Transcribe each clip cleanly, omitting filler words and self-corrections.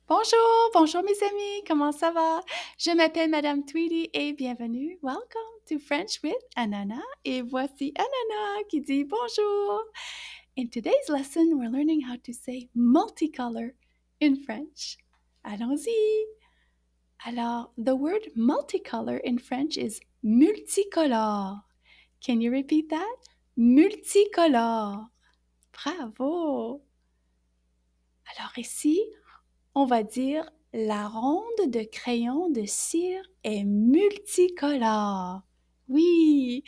Bonjour, bonjour mes amis, comment ça va? Je m'appelle Madame Tweedie et bienvenue. Welcome to French with Ananas. Et voici Ananas qui dit bonjour. In today's lesson, we're learning how to say multicolor in French. Allons-y. Alors, the word multicolor in French is multicolore. Can you repeat that? Multicolore. Bravo. Alors ici, on va dire la ronde de crayon de cire est multicolore. Oui,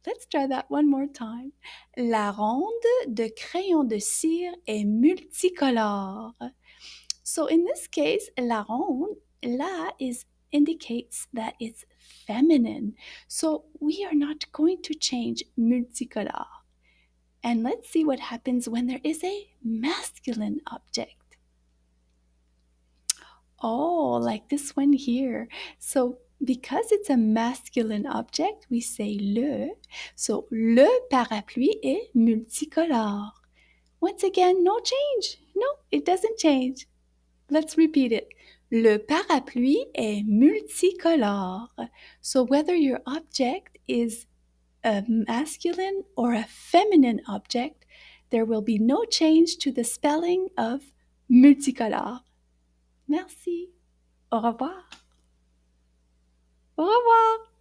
let's try that one more time. La ronde de crayon de cire est multicolore. So in this case, la ronde, la indicates that it's feminine. So we are not going to change multicolore. And let's see what happens when there is a masculine object. Oh, like this one here. So because it's a masculine object, we say le. So le parapluie est multicolore. Once again, no change. No, it doesn't change. Let's repeat it. Le parapluie est multicolore. So whether your object is a masculine or a feminine object, there will be no change to the spelling of multicolore. Merci. Au revoir. Au revoir.